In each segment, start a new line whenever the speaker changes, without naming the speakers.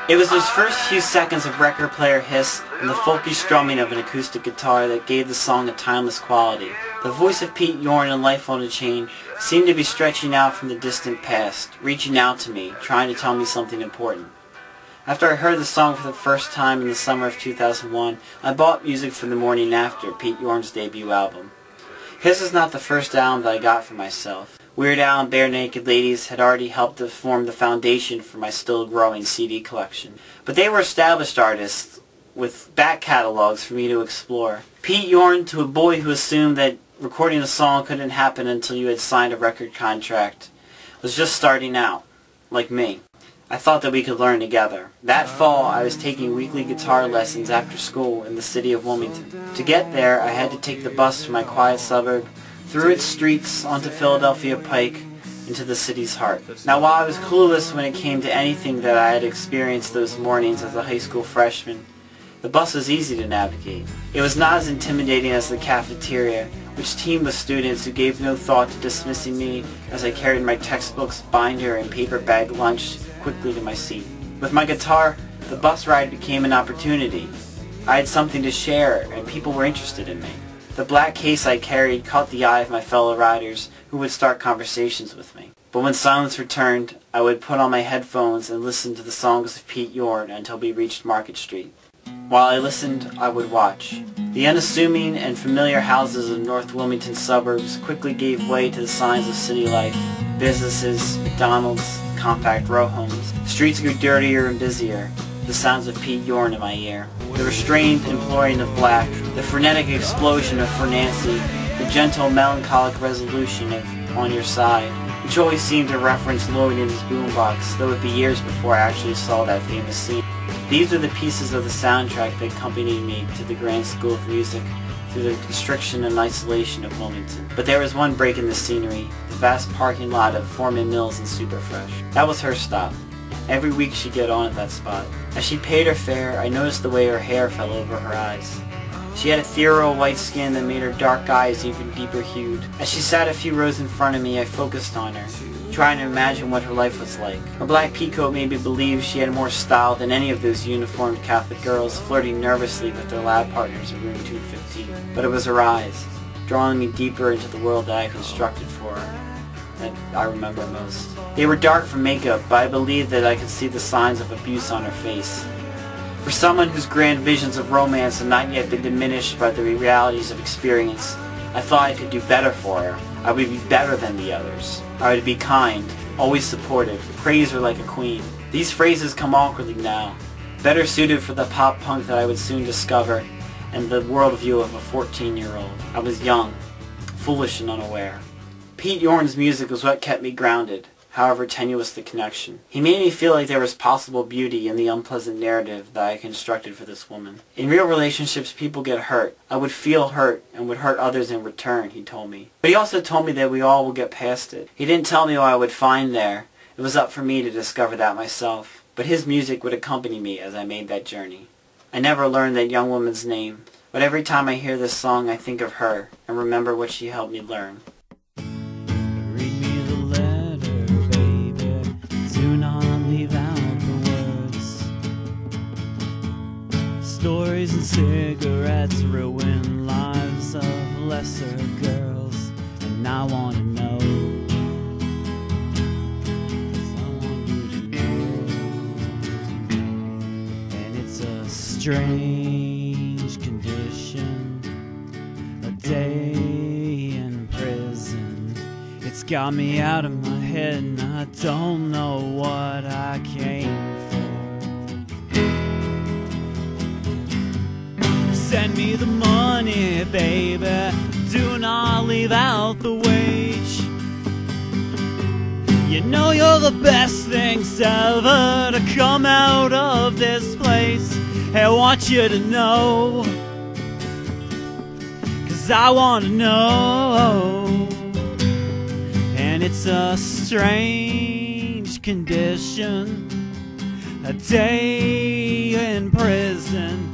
It was those first few seconds of record player hiss and the folky strumming of an acoustic guitar that gave the song a timeless quality. The voice of Pete Yorn in Life on a Chain seemed to be stretching out from the distant past, reaching out to me, trying to tell me something important. After I heard the song for the first time in the summer of 2001, I bought Music for the Morning After, Pete Yorn's debut album. His is not the first album that I got for myself. Weird Al and Bare Naked Ladies had already helped to form the foundation for my still growing CD collection. But they were established artists with back catalogs for me to explore. Pete Yorn, to a boy who assumed that recording a song couldn't happen until you had signed a record contract, was just starting out, like me. I thought that we could learn together. That fall, I was taking weekly guitar lessons after school in the city of Wilmington. To get there, I had to take the bus from my quiet suburb, through its streets onto Philadelphia Pike, into the city's heart. Now, while I was clueless when it came to anything that I had experienced those mornings as a high school freshman, the bus was easy to navigate. It was not as intimidating as the cafeteria, which teemed with students who gave no thought to dismissing me as I carried my textbooks, binder, and paper bag lunch quickly to my seat. With my guitar, the bus ride became an opportunity. I had something to share, and people were interested in me. The black case I carried caught the eye of my fellow riders, who would start conversations with me. But when silence returned, I would put on my headphones and listen to the songs of Pete Yorn until we reached Market Street. While I listened, I would watch. The unassuming and familiar houses of North Wilmington suburbs quickly gave way to the signs of city life. Businesses, McDonald's, compact row homes. Streets grew dirtier and busier, the sounds of Pete Yorn in my ear. The restrained imploring of black, the frenetic explosion of For Nancy, the gentle melancholic resolution of On Your Side, which always seemed to reference Lloyd in his boombox, though it would be years before I actually saw that famous scene. These are the pieces of the soundtrack that accompanied me to the Grand School of Music through the constriction and isolation of Wilmington. But there was one break in the scenery, the vast parking lot of Foreman Mills and Superfresh. That was her stop. Every week she'd get on at that spot. As she paid her fare, I noticed the way her hair fell over her eyes. She had ethereal white skin that made her dark eyes even deeper hued. As she sat a few rows in front of me, I focused on her, trying to imagine what her life was like. Her black peacoat made me believe she had more style than any of those uniformed Catholic girls flirting nervously with their lab partners in room 215. But it was her eyes, drawing me deeper into the world that I constructed for her, that I remember most. They were dark from makeup, but I believed that I could see the signs of abuse on her face. For someone whose grand visions of romance had not yet been diminished by the realities of experience, I thought I could do better for her. I would be better than the others. I would be kind, always supportive, praise her like a queen. These phrases come awkwardly now, better suited for the pop punk that I would soon discover and the worldview of a 14-year-old. I was young, foolish and unaware. Pete Yorn's music was what kept me grounded, however tenuous the connection. He made me feel like there was possible beauty in the unpleasant narrative that I constructed for this woman. In real relationships, people get hurt. I would feel hurt and would hurt others in return, he told me. But he also told me that we all will get past it. He didn't tell me what I would find there. It was up for me to discover that myself. But his music would accompany me as I made that journey. I never learned that young woman's name, but every time I hear this song I think of her and remember what she helped me learn.
Stories and cigarettes ruin lives of lesser girls, and I want to know, 'cause I want you to know. And it's a strange condition, a day in prison. It's got me out of my head and I don't know what I came for. Send me the money, baby, do not leave out the wage. You know you're the best things ever to come out of this place. I want you to know, 'cause I want to know. And it's a strange condition, a day in prison.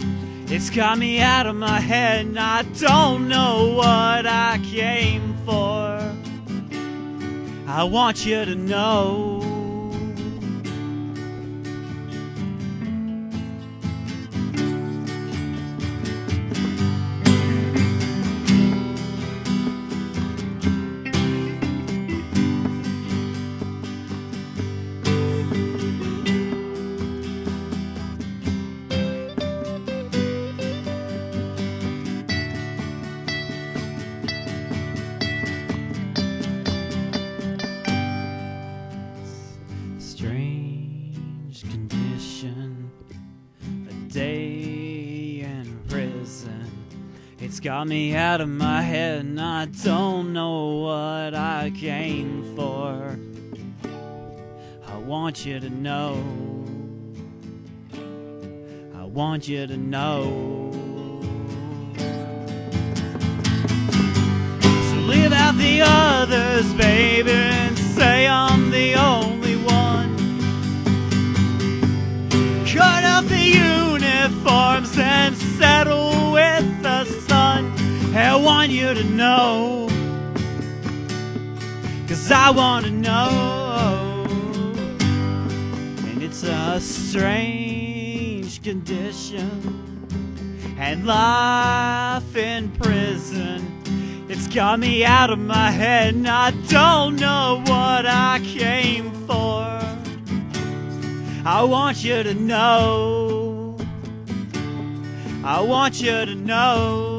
It's got me out of my head and I don't know what I came for. I want you to know. It's got me out of my head and I don't know what I came for. I want you to know, I want you to know. So leave out the others, baby, and say I'm the only one. Cut out the uniforms and settle with the sun. I want you to know, 'cause I want to know. And it's a strange condition, and life in prison, it's got me out of my head and I don't know what I came for. I want you to know, I want you to know.